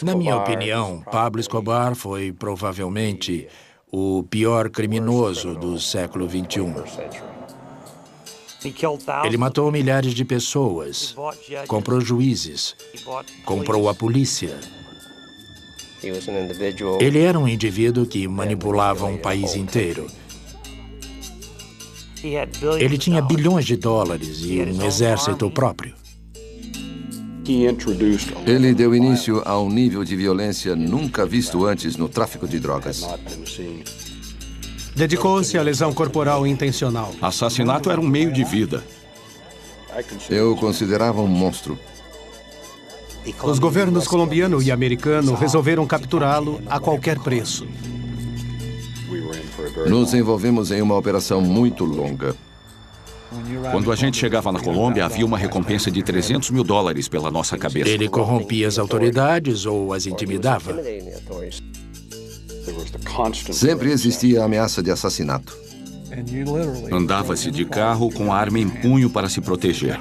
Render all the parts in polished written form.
Na minha opinião, Pablo Escobar foi provavelmente o pior criminoso do século XXI. Ele matou milhares de pessoas, comprou juízes, comprou a polícia. Ele era um indivíduo que manipulava um país inteiro. Ele tinha bilhões de dólares e um exército próprio. Ele deu início a um nível de violência nunca visto antes no tráfico de drogas. Dedicou-se à lesão corporal intencional. Assassinato era um meio de vida. Eu o considerava um monstro. Os governos colombiano e americano resolveram capturá-lo a qualquer preço. Nos envolvemos em uma operação muito longa. Quando a gente chegava na Colômbia, havia uma recompensa de $300 mil pela nossa cabeça. Ele corrompia as autoridades ou as intimidava. Sempre existia a ameaça de assassinato. Andava-se de carro com a arma em punho para se proteger.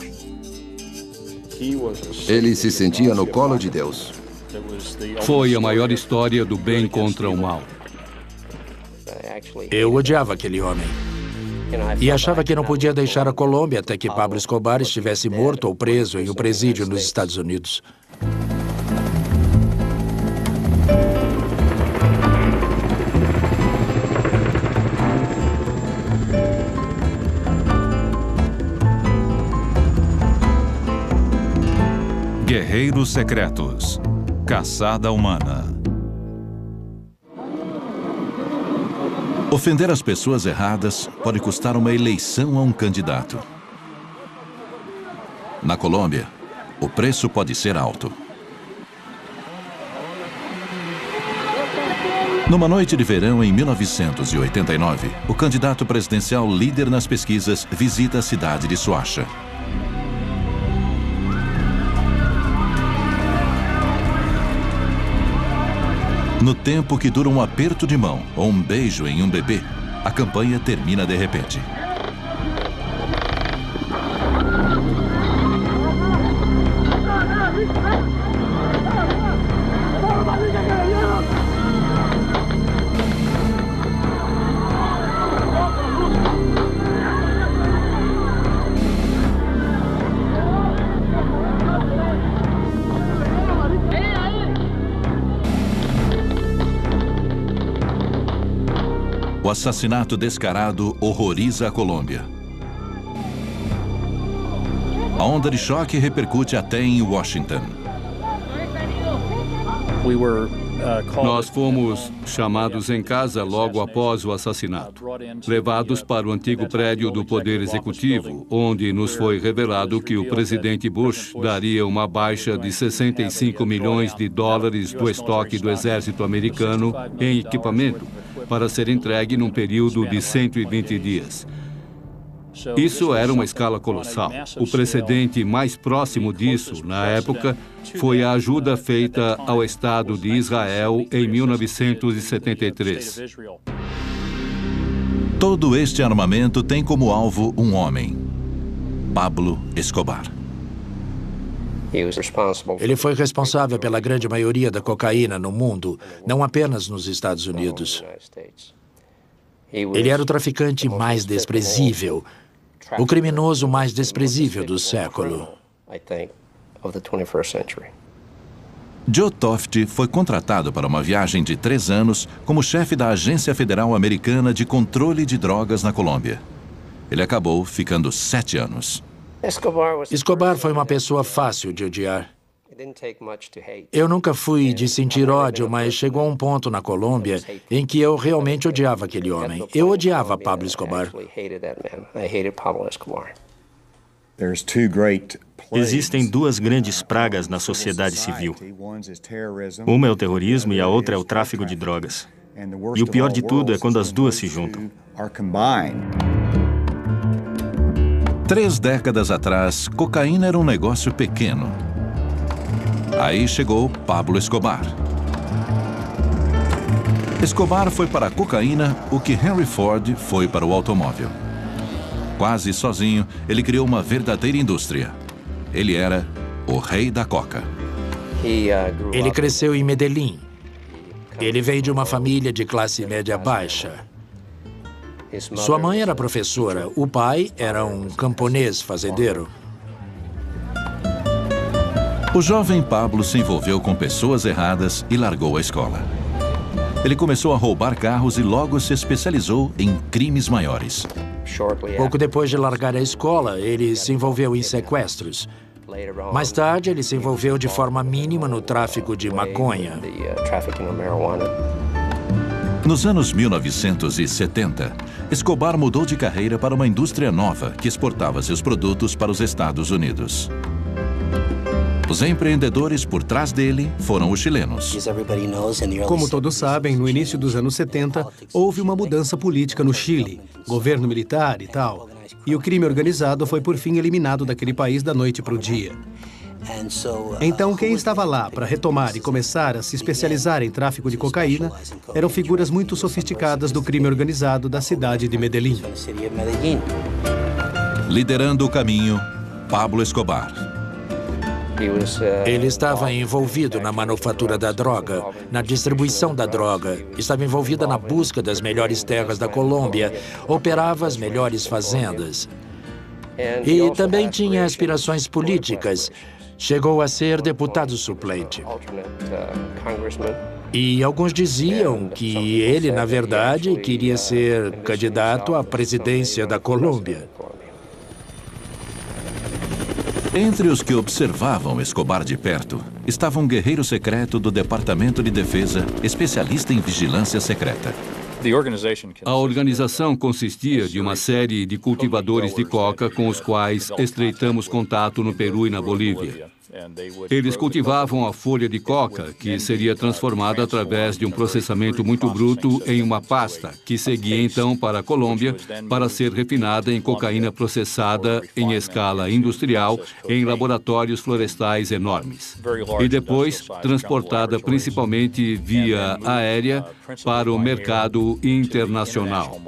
Ele se sentia no colo de Deus. Foi a maior história do bem contra o mal. Eu odiava aquele homem. E achava que não podia deixar a Colômbia até que Pablo Escobar estivesse morto ou preso em um presídio nos Estados Unidos. Guerreiros Secretos. Caçada Humana. Ofender as pessoas erradas pode custar uma eleição a um candidato. Na Colômbia, o preço pode ser alto. Numa noite de verão em 1989, o candidato presidencial líder nas pesquisas visita a cidade de Soacha. No tempo que dura um aperto de mão ou um beijo em um bebê, a campanha termina de repente. O assassinato descarado horroriza a Colômbia. A onda de choque repercute até em Washington. Nós fomos chamados em casa logo após o assassinato, levados para o antigo prédio do Poder Executivo, onde nos foi revelado que o presidente Bush daria uma baixa de $65 milhões do estoque do exército americano em equipamento para ser entregue num período de 120 dias. Isso era uma escala colossal. O precedente mais próximo disso, na época, foi a ajuda feita ao Estado de Israel em 1973. Todo este armamento tem como alvo um homem, Pablo Escobar. Ele foi responsável pela grande maioria da cocaína no mundo, não apenas nos Estados Unidos. Ele era o traficante mais desprezível, o criminoso mais desprezível do século. Joe Toft foi contratado para uma viagem de 3 anos como chefe da Agência Federal Americana de Controle de Drogas na Colômbia. Ele acabou ficando 7 anos. Escobar foi uma pessoa fácil de odiar. Eu nunca fui de sentir ódio, mas chegou um ponto na Colômbia em que eu realmente odiava aquele homem. Eu odiava Pablo Escobar. Existem 2 grandes pragas na sociedade civil. Uma é o terrorismo e a outra é o tráfico de drogas. E o pior de tudo é quando as duas se juntam. 3 décadas atrás, cocaína era um negócio pequeno. Aí chegou Pablo Escobar. Escobar foi para a cocaína o que Henry Ford foi para o automóvel. Quase sozinho, ele criou uma verdadeira indústria. Ele era o rei da coca. Ele cresceu em Medellín. Ele veio de uma família de classe média baixa. Sua mãe era professora, o pai era um camponês fazendeiro. O jovem Pablo se envolveu com pessoas erradas e largou a escola. Ele começou a roubar carros e logo se especializou em crimes maiores. Pouco depois de largar a escola, ele se envolveu em sequestros. Mais tarde, ele se envolveu de forma mínima no tráfico de maconha. Nos anos 1970, Escobar mudou de carreira para uma indústria nova que exportava seus produtos para os Estados Unidos. Os empreendedores por trás dele foram os chilenos. Como todos sabem, no início dos anos 70, houve uma mudança política no Chile, governo militar e tal. E o crime organizado foi por fim eliminado daquele país da noite para o dia. Então, quem estava lá para retomar e começar a se especializar em tráfico de cocaína eram figuras muito sofisticadas do crime organizado da cidade de Medellín. Liderando o caminho, Pablo Escobar. Ele estava envolvido na manufatura da droga, na distribuição da droga, estava envolvido na busca das melhores terras da Colômbia, operava as melhores fazendas. E também tinha aspirações políticas. Chegou a ser deputado suplente. E alguns diziam que ele, na verdade, queria ser candidato à presidência da Colômbia. Entre os que observavam Escobar de perto, estava um guerreiro secreto do Departamento de Defesa, especialista em vigilância secreta. A organização consistia de uma série de cultivadores de coca com os quais estreitamos contato no Peru e na Bolívia. Eles cultivavam a folha de coca, que seria transformada através de um processamento muito bruto em uma pasta, que seguia então para a Colômbia para ser refinada em cocaína processada em escala industrial em laboratórios florestais enormes. E depois transportada principalmente via aérea para o mercado internacional.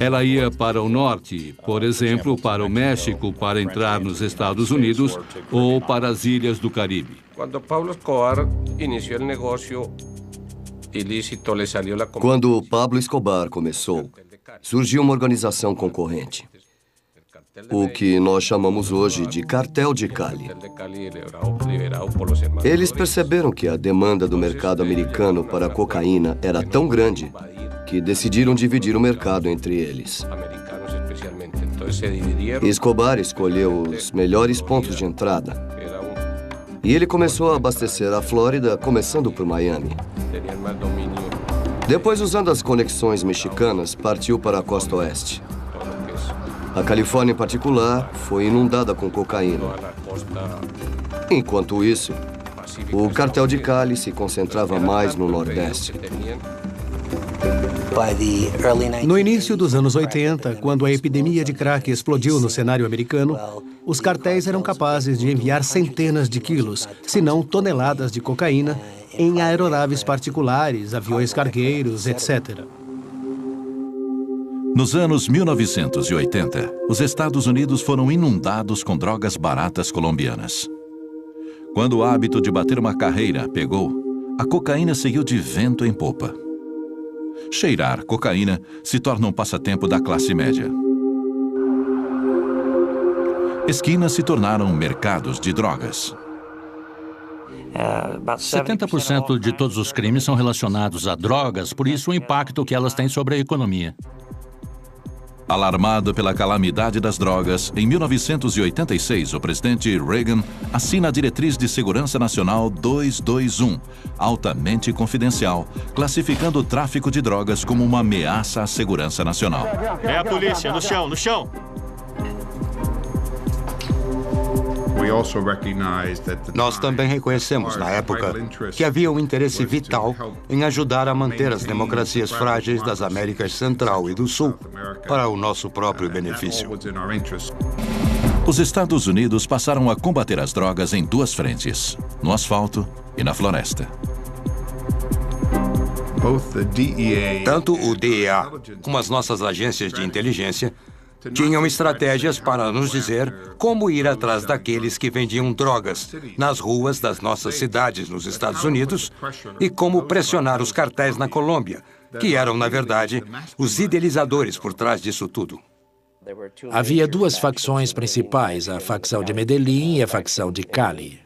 Ela ia para o norte, por exemplo, para o México para entrar nos Estados Unidos ou para as ilhas do Caribe. Quando Pablo Escobar iniciou o negócio ilícito, lhe saiu a... Quando Pablo Escobar começou, surgiu uma organização concorrente, o que nós chamamos hoje de Cartel de Cali. Eles perceberam que a demanda do mercado americano para a cocaína era tão grande que decidiram dividir o mercado entre eles. Escobar escolheu os melhores pontos de entrada e ele começou a abastecer a Flórida, começando por Miami. Depois, usando as conexões mexicanas, partiu para a costa oeste. A Califórnia, em particular, foi inundada com cocaína. Enquanto isso, o cartel de Cali se concentrava mais no Nordeste. No início dos anos 80, quando a epidemia de crack explodiu no cenário americano, os cartéis eram capazes de enviar centenas de quilos, se não toneladas de cocaína, em aeronaves particulares, aviões cargueiros, etc. Nos anos 1980, os Estados Unidos foram inundados com drogas baratas colombianas. Quando o hábito de bater uma carreira pegou, a cocaína seguiu de vento em popa. Cheirar cocaína se torna um passatempo da classe média. Esquinas se tornaram mercados de drogas. 70% de todos os crimes são relacionados a drogas, por isso o impacto que elas têm sobre a economia. Alarmado pela calamidade das drogas, em 1986, o presidente Reagan assina a Diretriz de Segurança Nacional 221, altamente confidencial, classificando o tráfico de drogas como uma ameaça à segurança nacional. É a polícia, no chão, no chão! Nós também reconhecemos, na época, que havia um interesse vital em ajudar a manter as democracias frágeis das Américas Central e do Sul para o nosso próprio benefício. Os Estados Unidos passaram a combater as drogas em duas frentes, no asfalto e na floresta. Tanto o DEA como as nossas agências de inteligência Tinham estratégias para nos dizer como ir atrás daqueles que vendiam drogas nas ruas das nossas cidades nos Estados Unidos e como pressionar os cartéis na Colômbia, que eram, na verdade, os idealizadores por trás disso tudo. Havia duas facções principais, a facção de Medellín e a facção de Cali.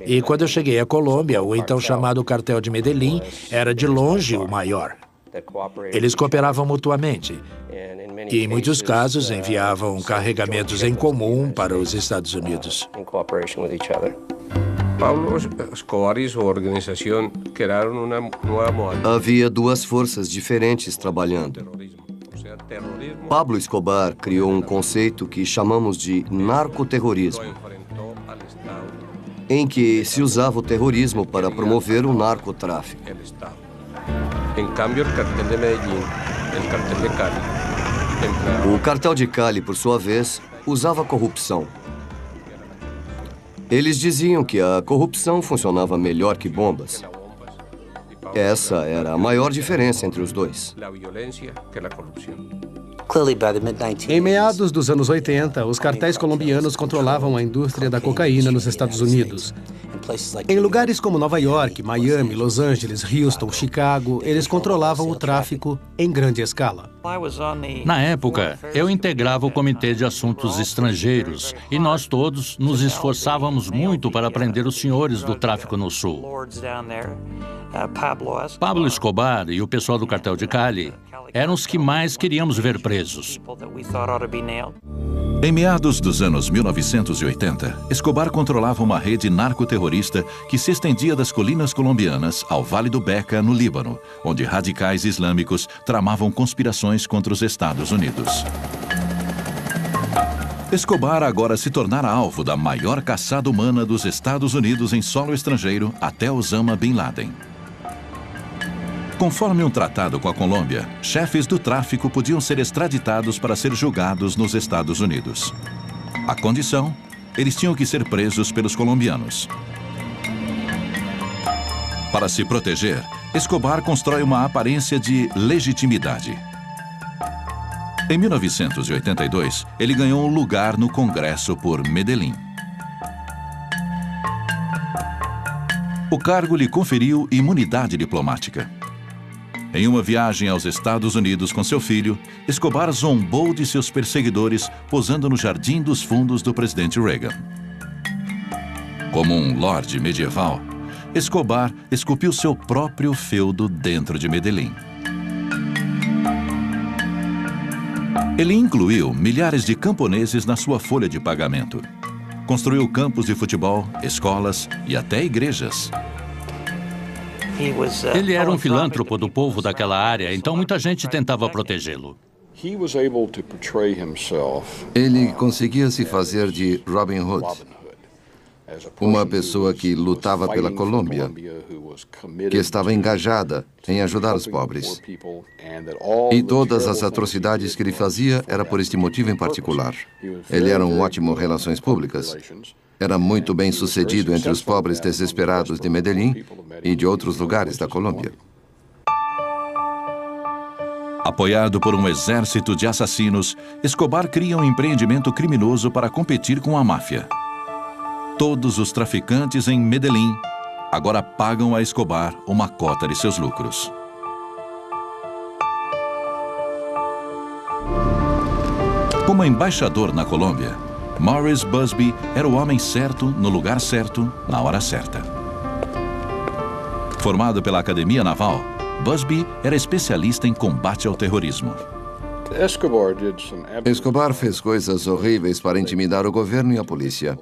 E quando eu cheguei à Colômbia, o então chamado cartel de Medellín era de longe o maior. Eles cooperavam mutuamente e, em muitos casos, enviavam carregamentos em comum para os Estados Unidos. Pablo Escobar e sua organização criaram uma nova modalidade. Havia duas forças diferentes trabalhando. Pablo Escobar criou um conceito que chamamos de narcoterrorismo, em que se usava o terrorismo para promover o narcotráfico. Em cambio, o cartel de Medellín, o cartel de Cali. O cartel de Cali, por sua vez, usava corrupção. Eles diziam que a corrupção funcionava melhor que bombas. Essa era a maior diferença entre os dois. Em meados dos anos 80, os cartéis colombianos controlavam a indústria da cocaína nos Estados Unidos. Em lugares como Nova York, Miami, Los Angeles, Houston, Chicago, eles controlavam o tráfico em grande escala. Na época, eu integrava o Comitê de Assuntos Estrangeiros e nós todos nos esforçávamos muito para prender os senhores do tráfico no Sul. Pablo Escobar e o pessoal do cartel de Cali eram os que mais queríamos ver presos. Em meados dos anos 1980, Escobar controlava uma rede narcoterrorista que se estendia das colinas colombianas ao Vale do Beca, no Líbano, onde radicais islâmicos tramavam conspirações contra os Estados Unidos. Escobar agora se tornara alvo da maior caçada humana dos Estados Unidos em solo estrangeiro até Osama Bin Laden. Conforme um tratado com a Colômbia, chefes do tráfico podiam ser extraditados para ser julgados nos Estados Unidos. A condição, eles tinham que ser presos pelos colombianos. Para se proteger, Escobar constrói uma aparência de legitimidade. Em 1982, ele ganhou um lugar no Congresso por Medellín. O cargo lhe conferiu imunidade diplomática. Em uma viagem aos Estados Unidos com seu filho, Escobar zombou de seus perseguidores posando no Jardim dos Fundos do presidente Reagan. Como um lorde medieval, Escobar esculpiu seu próprio feudo dentro de Medellín. Ele incluiu milhares de camponeses na sua folha de pagamento. Construiu campos de futebol, escolas e até igrejas. Ele era um filântropo do povo daquela área, então muita gente tentava protegê-lo. Ele conseguia se fazer de Robin Hood, uma pessoa que lutava pela Colômbia, que estava engajada em ajudar os pobres. E todas as atrocidades que ele fazia era por este motivo em particular. Ele era um ótimo relações públicas. Era muito bem sucedido entre os pobres desesperados de Medellín e de outros lugares da Colômbia. Apoiado por um exército de assassinos, Escobar cria um empreendimento criminoso para competir com a máfia. Todos os traficantes em Medellín agora pagam a Escobar uma cota de seus lucros. Como embaixador na Colômbia, Morris Busby era o homem certo, no lugar certo, na hora certa. Formado pela Academia Naval, Busby era especialista em combate ao terrorismo. Escobar fez coisas horríveis para intimidar o governo e a polícia.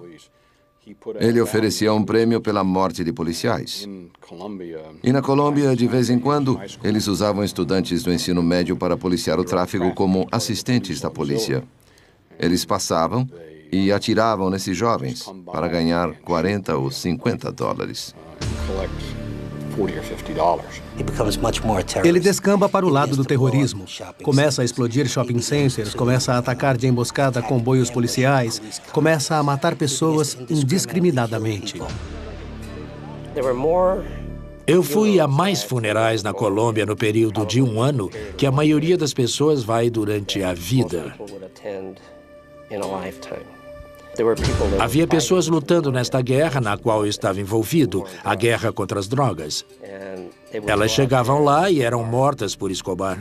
Ele oferecia um prêmio pela morte de policiais. E na Colômbia, de vez em quando, eles usavam estudantes do ensino médio para policiar o tráfico como assistentes da polícia. Eles passavam e atiravam nesses jovens para ganhar 40 ou 50 dólares. Ele descamba para o lado do terrorismo. Começa a explodir shopping centers, começa a atacar de emboscada comboios policiais, começa a matar pessoas indiscriminadamente. Eu fui a mais funerais na Colômbia no período de 1 ano que a maioria das pessoas vai durante a vida. Havia pessoas lutando nesta guerra na qual eu estava envolvido, a guerra contra as drogas. Elas chegavam lá e eram mortas por Escobar.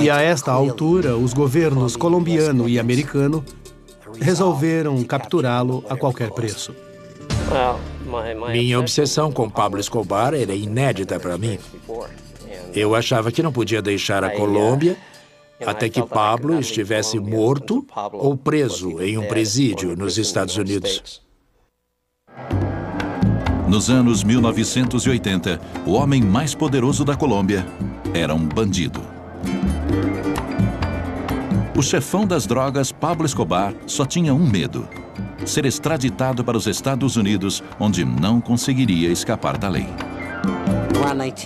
E a esta altura, os governos colombiano e americano resolveram capturá-lo a qualquer preço. Minha obsessão com Pablo Escobar era inédita para mim. Eu achava que não podia deixar a Colômbia até que Pablo estivesse morto ou preso em um presídio nos Estados Unidos. Nos anos 1980, o homem mais poderoso da Colômbia era um bandido. O chefão das drogas, Pablo Escobar, só tinha um medo: ser extraditado para os Estados Unidos, onde não conseguiria escapar da lei.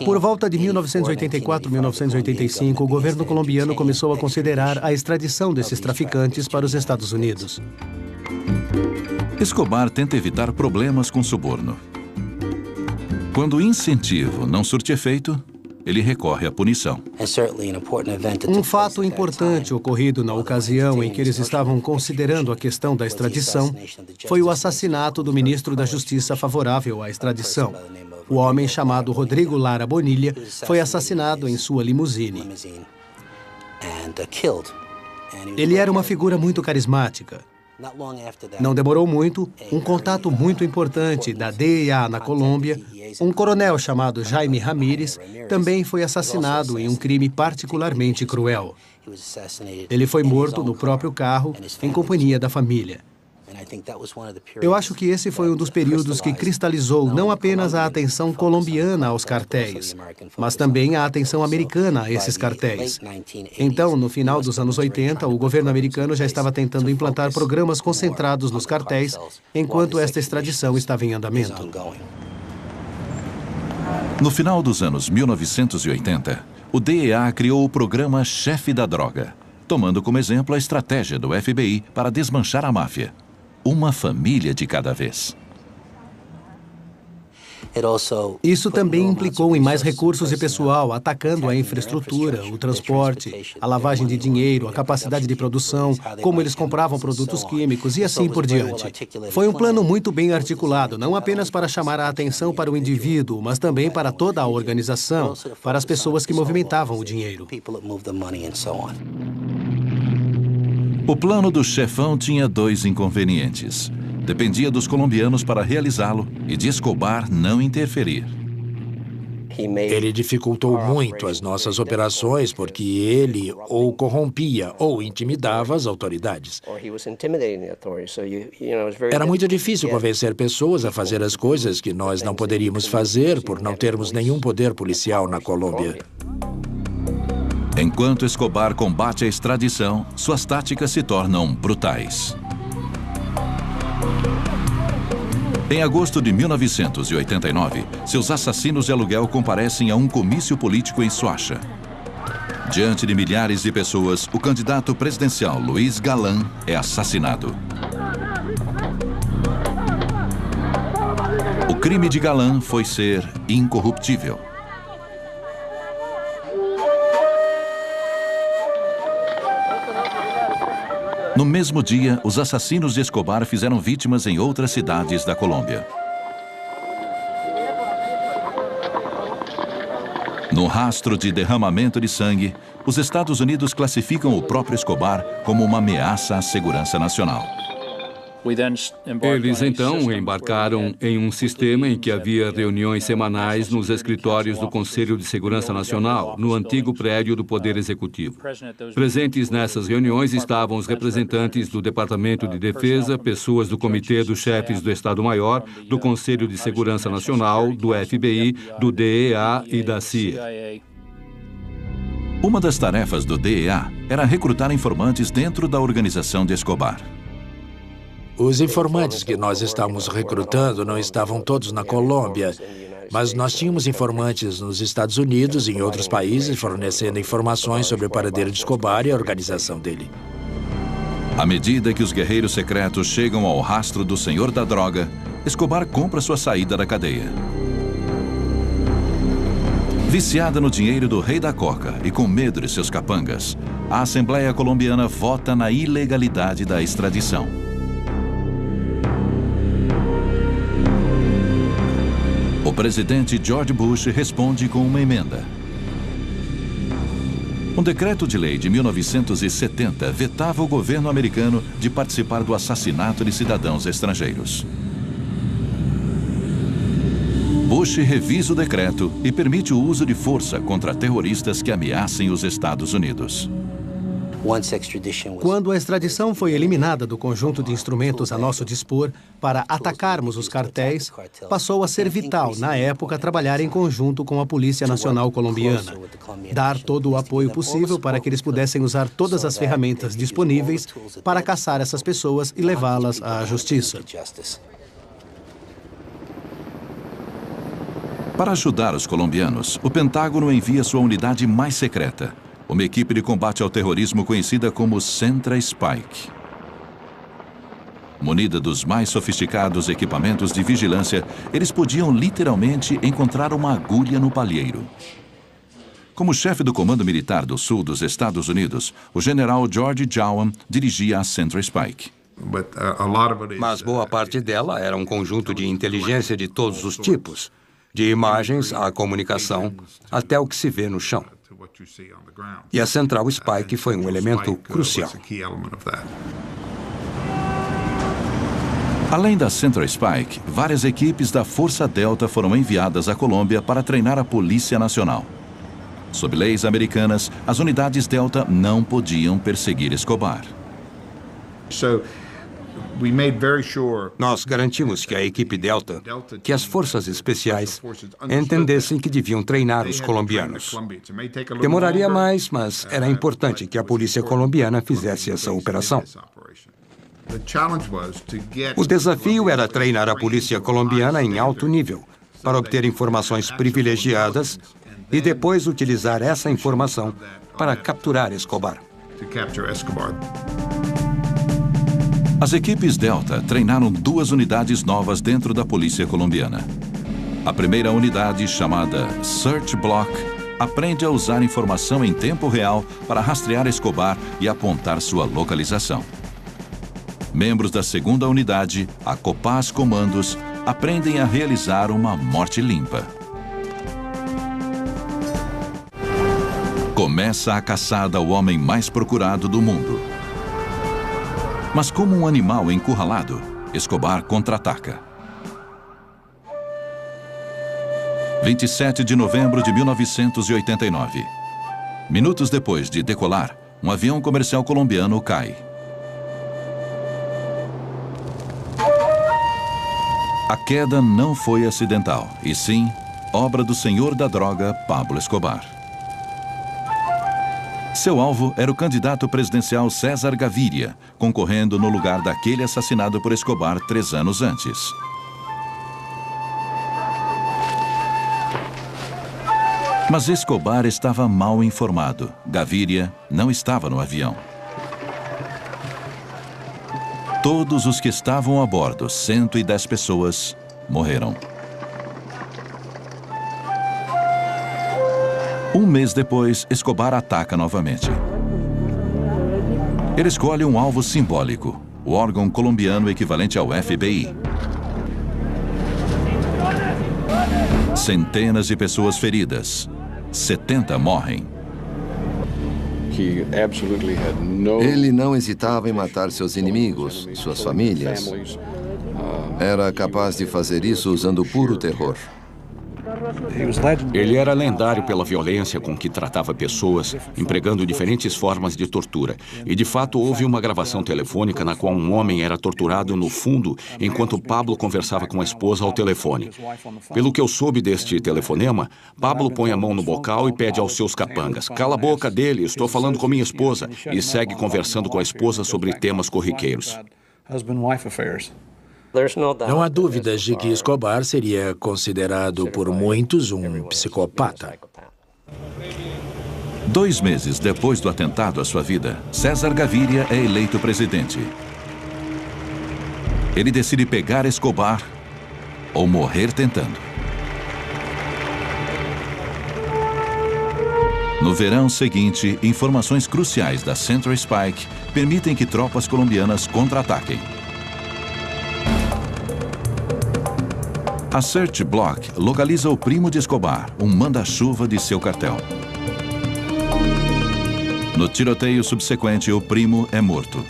Por volta de 1984, 1985, o governo colombiano começou a considerar a extradição desses traficantes para os Estados Unidos. Escobar tenta evitar problemas com suborno. Quando o incentivo não surte efeito, ele recorre à punição. Um fato importante ocorrido na ocasião em que eles estavam considerando a questão da extradição foi o assassinato do ministro da Justiça favorável à extradição. O homem chamado Rodrigo Lara Bonilla foi assassinado em sua limusine. Ele era uma figura muito carismática. Não demorou muito, um contato muito importante da DEA na Colômbia, um coronel chamado Jaime Ramírez, também foi assassinado em um crime particularmente cruel. Ele foi morto no próprio carro, em companhia da família. Eu acho que esse foi um dos períodos que cristalizou não apenas a atenção colombiana aos cartéis, mas também a atenção americana a esses cartéis. Então, no final dos anos 80, o governo americano já estava tentando implantar programas concentrados nos cartéis, enquanto esta extradição estava em andamento. No final dos anos 1980, o DEA criou o programa Chefe da Droga, tomando como exemplo a estratégia do FBI para desmanchar a máfia. Uma família de cada vez. Isso também implicou em mais recursos e pessoal, atacando a infraestrutura, o transporte, a lavagem de dinheiro, a capacidade de produção, como eles compravam produtos químicos e assim por diante. Foi um plano muito bem articulado, não apenas para chamar a atenção para o indivíduo, mas também para toda a organização, para as pessoas que movimentavam o dinheiro. O plano do chefão tinha 2 inconvenientes. Dependia dos colombianos para realizá-lo e de Escobar não interferir. Ele dificultou muito as nossas operações porque ele ou corrompia ou intimidava as autoridades. Era muito difícil convencer pessoas a fazer as coisas que nós não poderíamos fazer por não termos nenhum poder policial na Colômbia. Enquanto Escobar combate a extradição, suas táticas se tornam brutais. Em agosto de 1989, seus assassinos de aluguel comparecem a um comício político em Soacha. Diante de milhares de pessoas, o candidato presidencial Luiz Galán é assassinado. O crime de Galán foi ser incorruptível. No mesmo dia, os assassinos de Escobar fizeram vítimas em outras cidades da Colômbia. No rastro de derramamento de sangue, os Estados Unidos classificam o próprio Escobar como uma ameaça à segurança nacional. Eles então embarcaram em um sistema em que havia reuniões semanais nos escritórios do Conselho de Segurança Nacional, no antigo prédio do Poder Executivo. Presentes nessas reuniões estavam os representantes do Departamento de Defesa, pessoas do Comitê dos Chefes do Estado-Maior, do Conselho de Segurança Nacional, do FBI, do DEA e da CIA. Uma das tarefas do DEA era recrutar informantes dentro da organização de Escobar. Os informantes que nós estávamos recrutando não estavam todos na Colômbia, mas nós tínhamos informantes nos Estados Unidos e em outros países fornecendo informações sobre o paradeiro de Escobar e a organização dele. À medida que os guerreiros secretos chegam ao rastro do senhor da droga, Escobar compra sua saída da cadeia. Viciada no dinheiro do rei da coca e com medo de seus capangas, a Assembleia Colombiana vota na ilegalidade da extradição. O presidente George Bush responde com uma emenda. Um decreto de lei de 1970 vetava o governo americano de participar do assassinato de cidadãos estrangeiros. Bush revisa o decreto e permite o uso de força contra terroristas que ameacem os Estados Unidos. Quando a extradição foi eliminada do conjunto de instrumentos a nosso dispor para atacarmos os cartéis, passou a ser vital, na época, trabalhar em conjunto com a Polícia Nacional Colombiana. Dar todo o apoio possível para que eles pudessem usar todas as ferramentas disponíveis para caçar essas pessoas e levá-las à justiça. Para ajudar os colombianos, o Pentágono envia sua unidade mais secreta, uma equipe de combate ao terrorismo conhecida como Centra Spike. Munida dos mais sofisticados equipamentos de vigilância, eles podiam literalmente encontrar uma agulha no palheiro. Como chefe do Comando Militar do Sul dos Estados Unidos, o general George Jowan dirigia a Centra Spike. Mas boa parte dela era um conjunto de inteligência de todos os tipos, de imagens à comunicação, até o que se vê no chão. E a Central Spike foi um elemento crucial. Além da Central Spike, várias equipes da Força Delta foram enviadas à Colômbia para treinar a Polícia Nacional. Sob leis americanas, as unidades Delta não podiam perseguir Escobar. Nós garantimos que a equipe Delta, que as forças especiais, entendessem que deviam treinar os colombianos. Demoraria mais, mas era importante que a polícia colombiana fizesse essa operação. O desafio era treinar a polícia colombiana em alto nível, para obter informações privilegiadas e depois utilizar essa informação para capturar Escobar. As equipes Delta treinaram 2 unidades novas dentro da polícia colombiana. A primeira unidade, chamada Search Block, aprende a usar informação em tempo real para rastrear Escobar e apontar sua localização. Membros da segunda unidade, a Copaz Comandos, aprendem a realizar uma morte limpa. Começa a caçada ao homem mais procurado do mundo. Mas como um animal encurralado, Escobar contra-ataca. 27 de novembro de 1989. Minutos depois de decolar, um avião comercial colombiano cai. A queda não foi acidental, e sim obra do senhor da droga, Pablo Escobar. Seu alvo era o candidato presidencial César Gaviria, concorrendo no lugar daquele assassinado por Escobar 3 anos antes. Mas Escobar estava mal informado. Gaviria não estava no avião. Todos os que estavam a bordo, 110 pessoas, morreram. Um mês depois, Escobar ataca novamente. Ele escolhe um alvo simbólico, o órgão colombiano equivalente ao FBI. Centenas de pessoas feridas. 70 morrem. Ele não hesitava em matar seus inimigos, suas famílias. Era capaz de fazer isso usando puro terror. Ele era lendário pela violência com que tratava pessoas, empregando diferentes formas de tortura. E, de fato, houve uma gravação telefônica na qual um homem era torturado no fundo enquanto Pablo conversava com a esposa ao telefone. Pelo que eu soube deste telefonema, Pablo põe a mão no bocal e pede aos seus capangas: "Cala a boca dele, estou falando com minha esposa", e segue conversando com a esposa sobre temas corriqueiros. Não há dúvidas de que Escobar seria considerado por muitos um psicopata. 2 meses depois do atentado à sua vida, César Gaviria é eleito presidente. Ele decide pegar Escobar ou morrer tentando. No verão seguinte, informações cruciais da Central Spike permitem que tropas colombianas contra-ataquem. A Search Block localiza o primo de Escobar, um manda-chuva de seu cartel. No tiroteio subsequente, o primo é morto.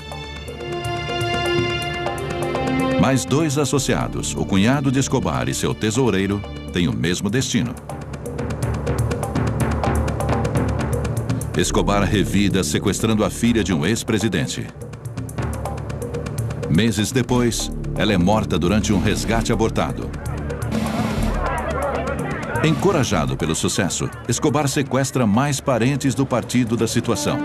Mais 2 associados, o cunhado de Escobar e seu tesoureiro, têm o mesmo destino. Escobar revida sequestrando a filha de um ex-presidente. Meses depois, ela é morta durante um resgate abortado. Encorajado pelo sucesso, Escobar sequestra mais parentes do partido da situação.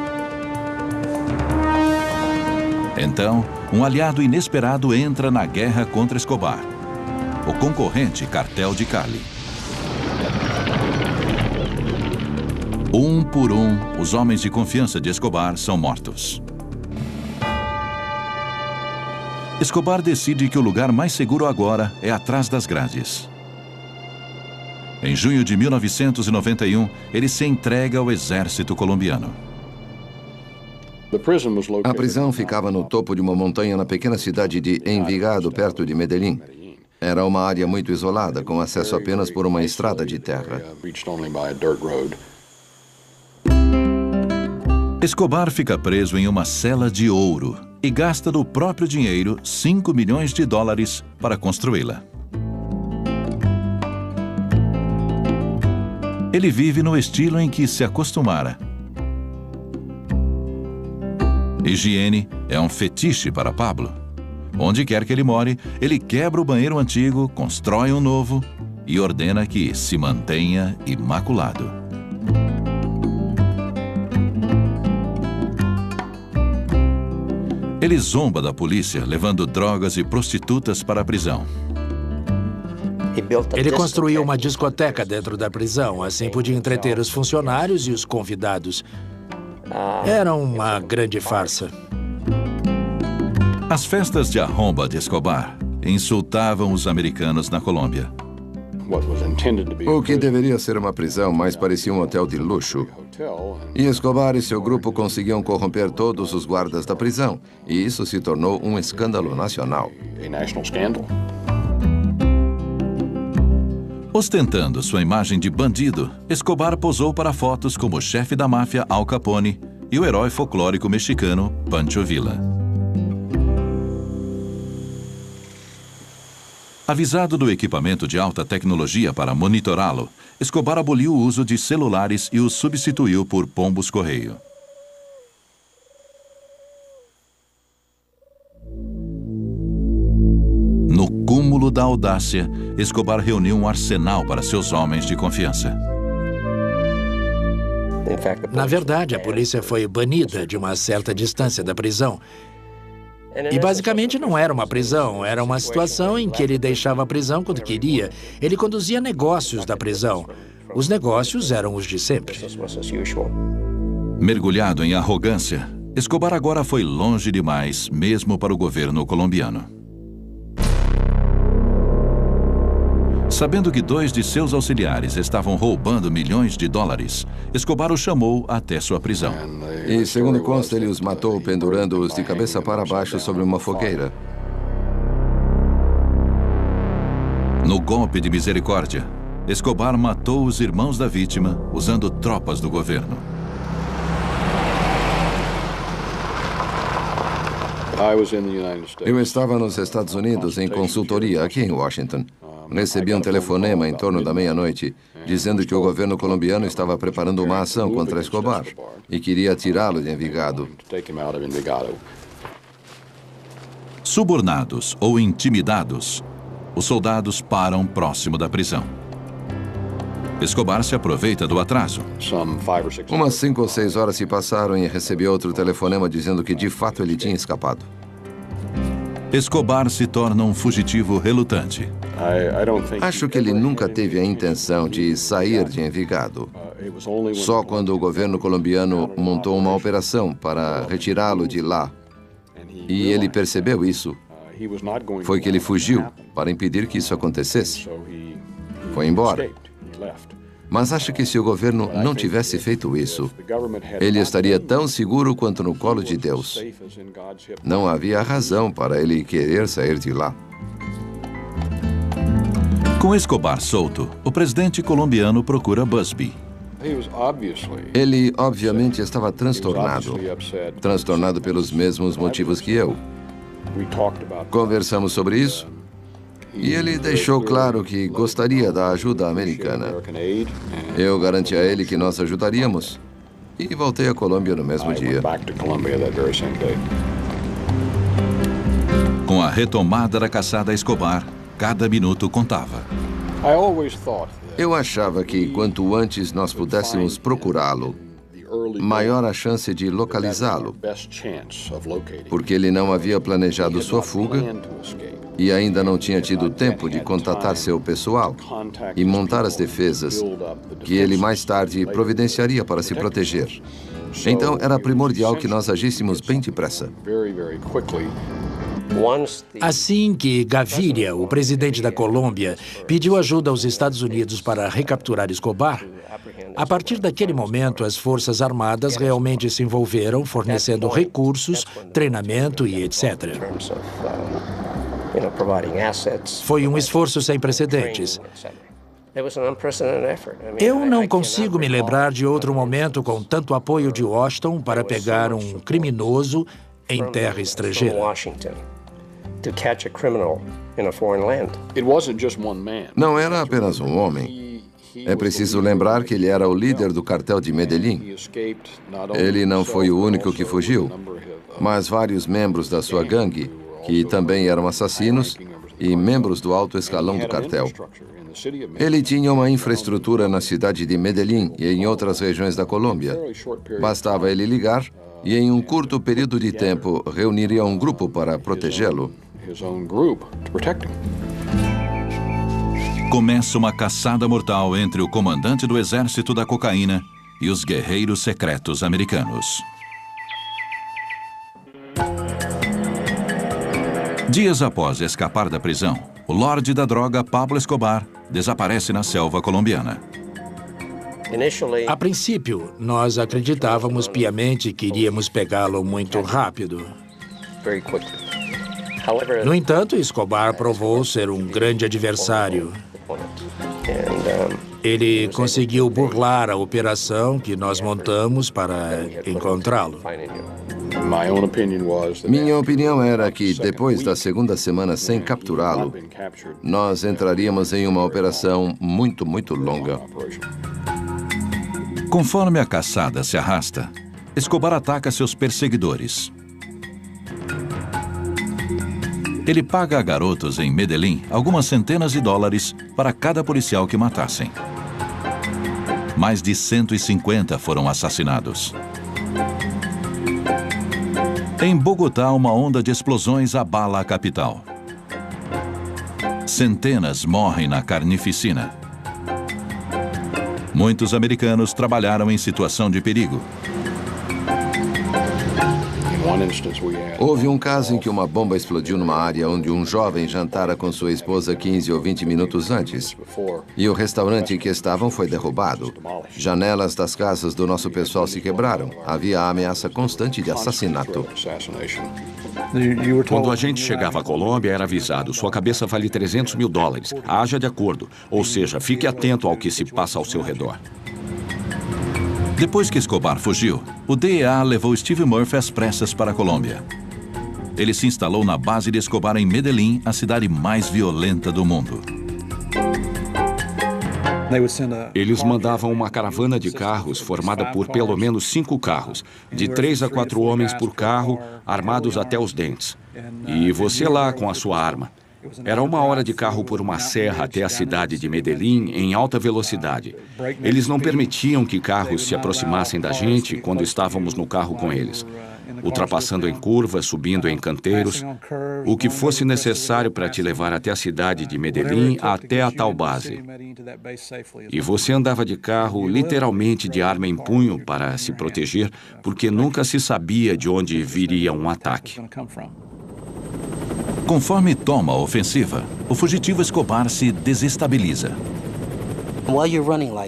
Então, um aliado inesperado entra na guerra contra Escobar: o concorrente Cartel de Cali. Um por um, os homens de confiança de Escobar são mortos. Escobar decide que o lugar mais seguro agora é atrás das grades. Em junho de 1991, ele se entrega ao exército colombiano. A prisão ficava no topo de uma montanha na pequena cidade de Envigado, perto de Medellín. Era uma área muito isolada, com acesso apenas por uma estrada de terra. Escobar fica preso em uma cela de ouro e gasta do próprio dinheiro $5 milhões para construí-la. Ele vive no estilo em que se acostumara. Higiene é um fetiche para Pablo. Onde quer que ele more, ele quebra o banheiro antigo, constrói um novo e ordena que se mantenha imaculado. Ele zomba da polícia, levando drogas e prostitutas para a prisão. Ele construiu uma discoteca dentro da prisão, assim podia entreter os funcionários e os convidados. Era uma grande farsa. As festas de arromba de Escobar insultavam os americanos na Colômbia. O que deveria ser uma prisão, mais parecia um hotel de luxo. E Escobar e seu grupo conseguiam corromper todos os guardas da prisão, e isso se tornou um escândalo nacional. Ostentando sua imagem de bandido, Escobar posou para fotos como o chefe da máfia Al Capone e o herói folclórico mexicano Pancho Villa. Avisado do equipamento de alta tecnologia para monitorá-lo, Escobar aboliu o uso de celulares e os substituiu por pombos-correio. No cúmulo da audácia, Escobar reuniu um arsenal para seus homens de confiança. Na verdade, a polícia foi banida de uma certa distância da prisão. E basicamente não era uma prisão, era uma situação em que ele deixava a prisão quando queria. Ele conduzia negócios da prisão. Os negócios eram os de sempre. Mergulhado em arrogância, Escobar agora foi longe demais, mesmo para o governo colombiano. Sabendo que 2 de seus auxiliares estavam roubando milhões de dólares, Escobar os chamou até sua prisão. E, segundo consta, ele os matou pendurando-os de cabeça para baixo sobre uma fogueira. No golpe de misericórdia, Escobar matou os irmãos da vítima usando tropas do governo. Eu estava nos Estados Unidos em consultoria aqui em Washington. Recebi um telefonema em torno da meia-noite, dizendo que o governo colombiano estava preparando uma ação contra Escobar e queria tirá-lo de Envigado. Subornados ou intimidados, os soldados param próximo da prisão. Escobar se aproveita do atraso. Umas 5 ou 6 horas se passaram e recebi outro telefonema dizendo que de fato ele tinha escapado. Escobar se torna um fugitivo relutante. Acho que ele nunca teve a intenção de sair de Envigado. Só quando o governo colombiano montou uma operação para retirá-lo de lá e ele percebeu isso, foi que ele fugiu para impedir que isso acontecesse. Foi embora. Mas acho que se o governo não tivesse feito isso, ele estaria tão seguro quanto no colo de Deus. Não havia razão para ele querer sair de lá. Com Escobar solto, o presidente colombiano procura Busby. Ele, obviamente, estava transtornado pelos mesmos motivos que eu. Conversamos sobre isso e ele deixou claro que gostaria da ajuda americana. Eu garanti a ele que nós ajudaríamos e voltei à Colômbia no mesmo dia. Com a retomada da caçada a Escobar, cada minuto contava. Eu achava que quanto antes nós pudéssemos procurá-lo, maior a chance de localizá-lo, porque ele não havia planejado sua fuga e ainda não tinha tido tempo de contatar seu pessoal e montar as defesas que ele mais tarde providenciaria para se proteger. Então, era primordial que nós agíssemos bem depressa. Assim que Gaviria, o presidente da Colômbia, pediu ajuda aos Estados Unidos para recapturar Escobar, a partir daquele momento as Forças Armadas realmente se envolveram, fornecendo recursos, treinamento e etc. Foi um esforço sem precedentes. Eu não consigo me lembrar de outro momento com tanto apoio de Washington para pegar um criminoso em terra estrangeira. Não era apenas um homem. É preciso lembrar que ele era o líder do cartel de Medellín. Ele não foi o único que fugiu, mas vários membros da sua gangue, que também eram assassinos e membros do alto escalão do cartel. Ele tinha uma infraestrutura na cidade de Medellín e em outras regiões da Colômbia. Bastava ele ligar e, em um curto período de tempo, reuniria um grupo para protegê-lo. Começa uma caçada mortal entre o comandante do exército da cocaína e os guerreiros secretos americanos. Dias após escapar da prisão, o lorde da droga Pablo Escobar desaparece na selva colombiana. A princípio, nós acreditávamos piamente que iríamos pegá-lo muito rápido. No entanto, Escobar provou ser um grande adversário. Ele conseguiu burlar a operação que nós montamos para encontrá-lo. Minha opinião era que, depois da segunda semana sem capturá-lo, nós entraríamos em uma operação muito longa. Conforme a caçada se arrasta, Escobar ataca seus perseguidores. Ele paga a garotos em Medellín algumas centenas de dólares para cada policial que matassem. Mais de 150 foram assassinados. Em Bogotá, uma onda de explosões abala a capital. Centenas morrem na carnificina. Muitos americanos trabalharam em situação de perigo. Houve um caso em que uma bomba explodiu numa área onde um jovem jantara com sua esposa 15 ou 20 minutos antes. E o restaurante em que estavam foi derrubado. Janelas das casas do nosso pessoal se quebraram. Havia a ameaça constante de assassinato. Quando a gente chegava à Colômbia, era avisado: sua cabeça vale 300 mil dólares. Haja de acordo. Ou seja, fique atento ao que se passa ao seu redor. Depois que Escobar fugiu, o DEA levou Steve Murphy às pressas para a Colômbia. Ele se instalou na base de Escobar em Medellín, a cidade mais violenta do mundo. Eles mandavam uma caravana de carros formada por pelo menos 5 carros, de 3 a 4 homens por carro, armados até os dentes. E você lá com a sua arma. Era 1 hora de carro por uma serra até a cidade de Medellín em alta velocidade. Eles não permitiam que carros se aproximassem da gente quando estávamos no carro com eles. ultrapassando em curvas, subindo em canteiros, o que fosse necessário para te levar até a cidade de Medellín, até a tal base. E você andava de carro, literalmente de arma em punho, para se proteger, porque nunca se sabia de onde viria um ataque. Conforme toma a ofensiva, o fugitivo Escobar se desestabiliza.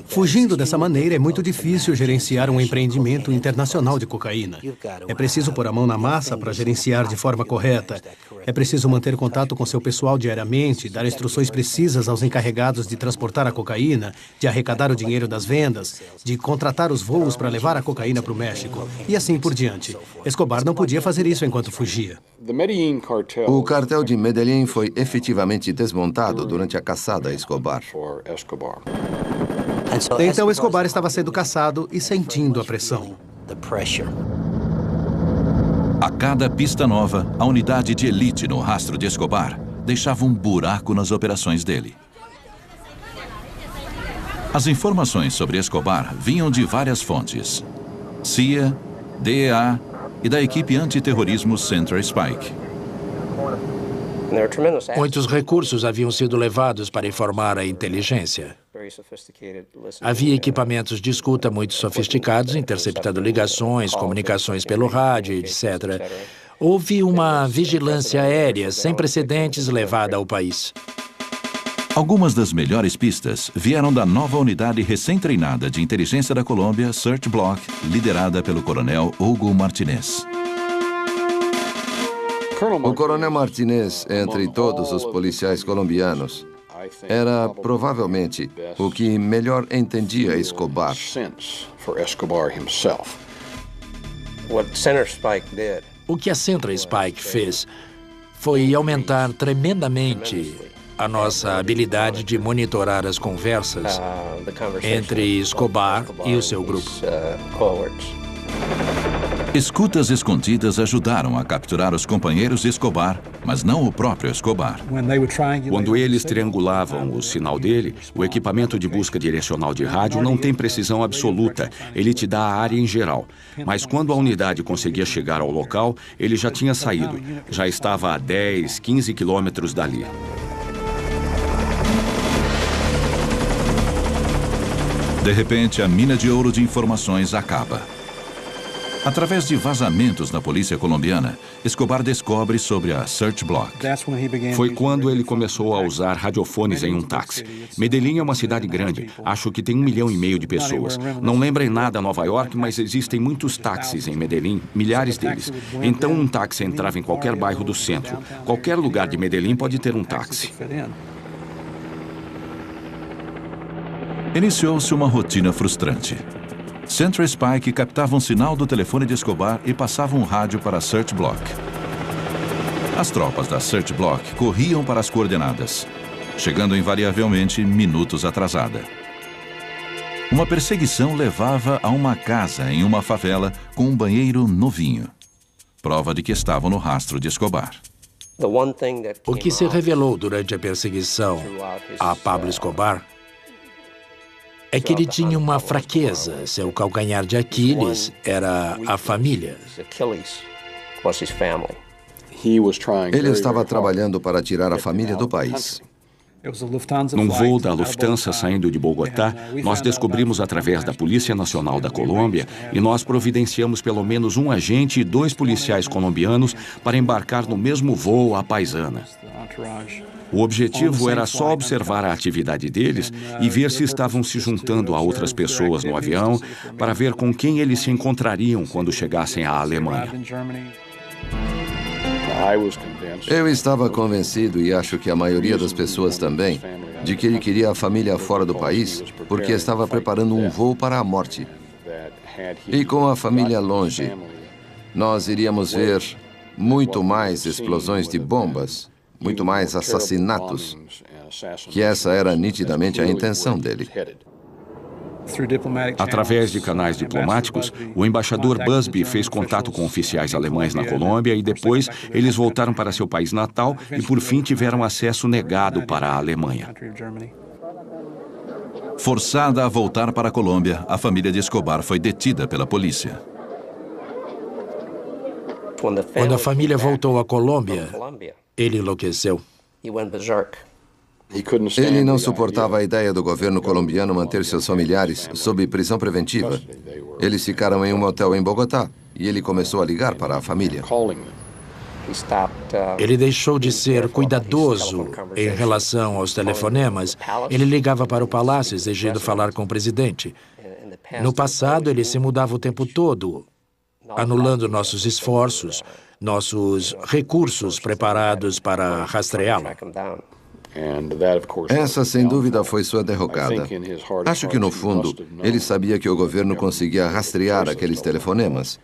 Fugindo dessa maneira, é muito difícil gerenciar um empreendimento internacional de cocaína. É preciso pôr a mão na massa para gerenciar de forma correta. É preciso manter contato com seu pessoal diariamente, dar instruções precisas aos encarregados de transportar a cocaína, de arrecadar o dinheiro das vendas, de contratar os voos para levar a cocaína para o México, e assim por diante. Escobar não podia fazer isso enquanto fugia. O cartel de Medellín foi efetivamente desmontado durante a caçada a Escobar. Então Escobar estava sendo caçado e sentindo a pressão. A cada pista nova, a unidade de elite no rastro de Escobar deixava um buraco nas operações dele. As informações sobre Escobar vinham de várias fontes: CIA, DEA e da equipe antiterrorismo Central Spike. Muitos recursos haviam sido levados para informar a inteligência. Havia equipamentos de escuta muito sofisticados, interceptando ligações, comunicações pelo rádio, etc. Houve uma vigilância aérea sem precedentes levada ao país. Algumas das melhores pistas vieram da nova unidade recém-treinada de inteligência da Colômbia, Search Block, liderada pelo coronel Hugo Martinez. O coronel Martinez, entre todos os policiais colombianos, era provavelmente o que melhor entendia Escobar. O que a Central Spike fez foi aumentar tremendamente a nossa habilidade de monitorar as conversas entre Escobar e o seu grupo. Escutas escondidas ajudaram a capturar os companheiros de Escobar, mas não o próprio Escobar. Quando eles triangulavam o sinal dele, o equipamento de busca direcional de rádio não tem precisão absoluta. Ele te dá a área em geral. Mas quando a unidade conseguia chegar ao local, ele já tinha saído. Já estava a 10, 15 quilômetros dali. De repente, a mina de ouro de informações acaba. Através de vazamentos na polícia colombiana, Escobar descobre sobre a Search Block. Foi quando ele começou a usar radiofones em um táxi. Medellín é uma cidade grande. Acho que tem 1,5 milhão de pessoas. Não lembra em nada Nova York, mas existem muitos táxis em Medellín, milhares deles. Então um táxi entrava em qualquer bairro do centro. Qualquer lugar de Medellín pode ter um táxi. Iniciou-se uma rotina frustrante. Central Spike captava um sinal do telefone de Escobar e passava um rádio para a Search Block. As tropas da Search Block corriam para as coordenadas, chegando invariavelmente minutos atrasada. Uma perseguição levava a uma casa em uma favela com um banheiro novinho, prova de que estavam no rastro de Escobar. O que se revelou durante a perseguição a Pablo Escobar é que ele tinha uma fraqueza. Seu calcanhar de Aquiles era a família. Ele estava trabalhando para tirar a família do país. Num voo da Lufthansa saindo de Bogotá, nós descobrimos através da Polícia Nacional da Colômbia e nós providenciamos pelo menos um agente e 2 policiais colombianos para embarcar no mesmo voo à paisana. O objetivo era só observar a atividade deles e ver se estavam se juntando a outras pessoas no avião para ver com quem eles se encontrariam quando chegassem à Alemanha. Eu estava convencido, e acho que a maioria das pessoas também, de que ele queria a família fora do país porque estava preparando um voo para a morte. E com a família longe, nós iríamos ver muito mais explosões de bombas, muito mais assassinatos, que essa era nitidamente a intenção dele. Através de canais diplomáticos, o embaixador Busby fez contato com oficiais alemães na Colômbia e depois eles voltaram para seu país natal e por fim tiveram acesso negado para a Alemanha. Forçada a voltar para a Colômbia, a família de Escobar foi detida pela polícia. Quando a família voltou à Colômbia, ele enlouqueceu. Ele não suportava a ideia do governo colombiano manter seus familiares sob prisão preventiva. Eles ficaram em um motel em Bogotá e ele começou a ligar para a família. Ele deixou de ser cuidadoso em relação aos telefonemas. Ele ligava para o palácio exigindo falar com o presidente. No passado, ele se mudava o tempo todo, anulando nossos esforços, nossos recursos preparados para rastreá-lo. Essa, sem dúvida, foi sua derrocada. Acho que, no fundo, ele sabia que o governo conseguia rastrear aqueles telefonemas.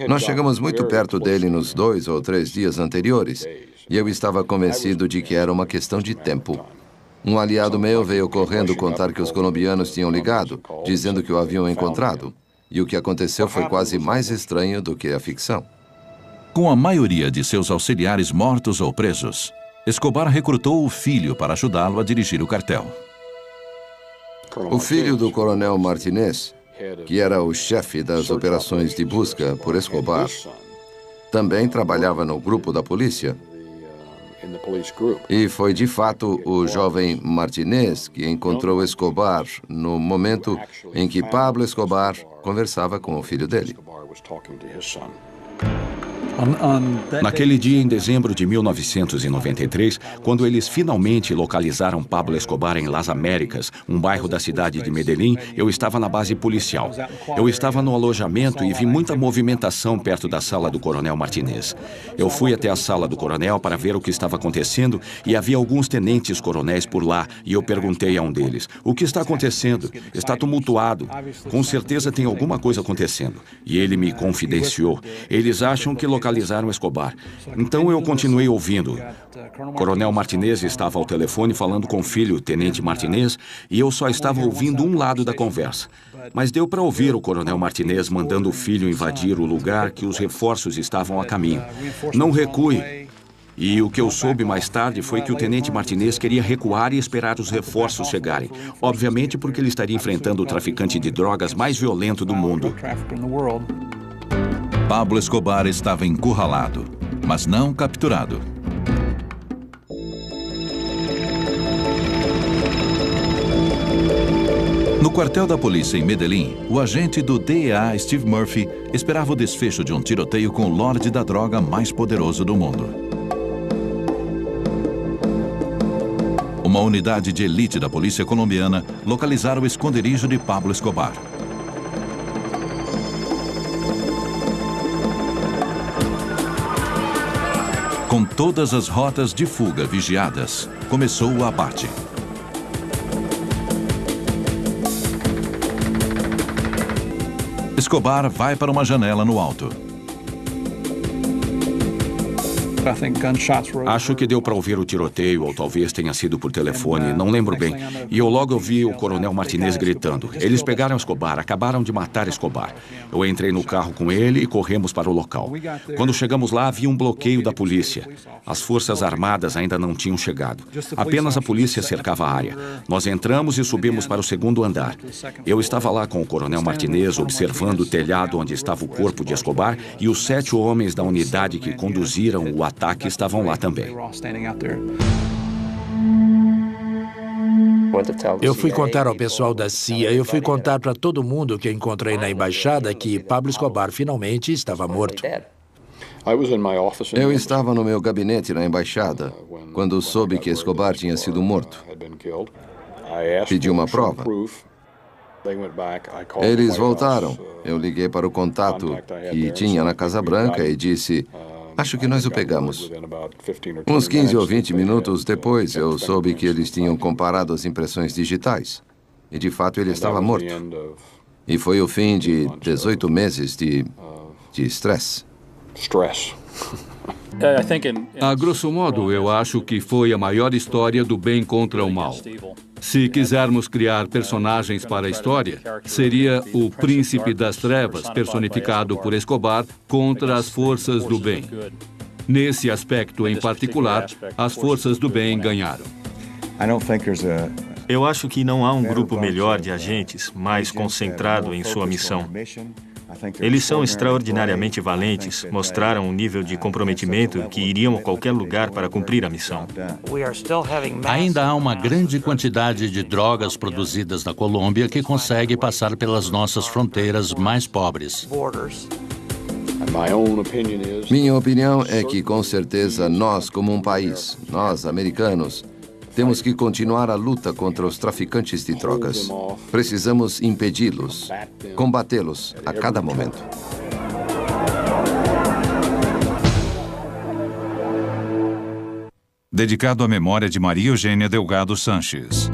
Nós chegamos muito perto dele nos 2 ou 3 dias anteriores, e eu estava convencido de que era uma questão de tempo. Um aliado meu veio correndo contar que os colombianos tinham ligado, dizendo que o haviam encontrado. E o que aconteceu foi quase mais estranho do que a ficção. Com a maioria de seus auxiliares mortos ou presos, Escobar recrutou o filho para ajudá-lo a dirigir o cartel. O filho do coronel Martinez, que era o chefe das operações de busca por Escobar, também trabalhava no grupo da polícia. E foi, de fato, o jovem Martinez que encontrou Escobar no momento em que Pablo Escobar conversava com o filho dele. Naquele dia, em dezembro de 1993, quando eles finalmente localizaram Pablo Escobar em Las Américas, um bairro da cidade de Medellín, eu estava na base policial. Eu estava no alojamento e vi muita movimentação perto da sala do coronel Martinez. Eu fui até a sala do coronel para ver o que estava acontecendo e havia alguns tenentes-coronéis por lá e eu perguntei a um deles: "O que está acontecendo? Está tumultuado. Com certeza tem alguma coisa acontecendo." E ele me confidenciou: "Eles acham que localizaram Escobar." Então eu continuei ouvindo. Coronel Martinez estava ao telefone falando com o filho, Tenente Martinez, e eu só estava ouvindo um lado da conversa. Mas deu para ouvir o Coronel Martinez mandando o filho invadir o lugar que os reforços estavam a caminho. "Não recue." E o que eu soube mais tarde foi que o Tenente Martinez queria recuar e esperar os reforços chegarem. Obviamente porque ele estaria enfrentando o traficante de drogas mais violento do mundo. Pablo Escobar estava encurralado, mas não capturado. No quartel da polícia em Medellín, o agente do DEA, Steve Murphy, esperava o desfecho de um tiroteio com o lorde da droga mais poderoso do mundo. Uma unidade de elite da polícia colombiana localizara o esconderijo de Pablo Escobar. Com todas as rotas de fuga vigiadas, começou o abate. Escobar vai para uma janela no alto. Acho que deu para ouvir o tiroteio, ou talvez tenha sido por telefone, não lembro bem. E eu logo ouvi o Coronel Martinez gritando: "Eles pegaram Escobar, acabaram de matar Escobar." Eu entrei no carro com ele e corremos para o local. Quando chegamos lá, havia um bloqueio da polícia. As forças armadas ainda não tinham chegado. Apenas a polícia cercava a área. Nós entramos e subimos para o segundo andar. Eu estava lá com o Coronel Martinez observando o telhado onde estava o corpo de Escobar e os 7 homens da unidade que conduziram o ataque estavam lá também. Eu fui contar ao pessoal da CIA, eu fui contar para todo mundo que encontrei na embaixada que Pablo Escobar finalmente estava morto. Eu estava no meu gabinete na embaixada quando soube que Escobar tinha sido morto. Pedi uma prova. Eles voltaram. Eu liguei para o contato que tinha na Casa Branca e disse: "Acho que nós o pegamos." Uns 15 ou 20 minutos depois, eu soube que eles tinham comparado as impressões digitais. E, de fato, ele estava morto. E foi o fim de 18 meses de estresse. A grosso modo, eu acho que foi a maior história do bem contra o mal. Se quisermos criar personagens para a história, seria o Príncipe das Trevas, personificado por Escobar, contra as forças do bem. Nesse aspecto em particular, as forças do bem ganharam. Eu acho que não há um grupo melhor de agentes, mais concentrado em sua missão. Eles são extraordinariamente valentes, mostraram um nível de comprometimento que iriam a qualquer lugar para cumprir a missão. Ainda há uma grande quantidade de drogas produzidas na Colômbia que consegue passar pelas nossas fronteiras mais pobres. Minha opinião é que, com certeza, nós, como um país, nós, americanos, temos que continuar a luta contra os traficantes de drogas. Precisamos impedi-los, combatê-los a cada momento. Dedicado à memória de Maria Eugênia Delgado Sanches.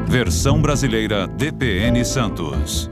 Versão brasileira DPN Santos.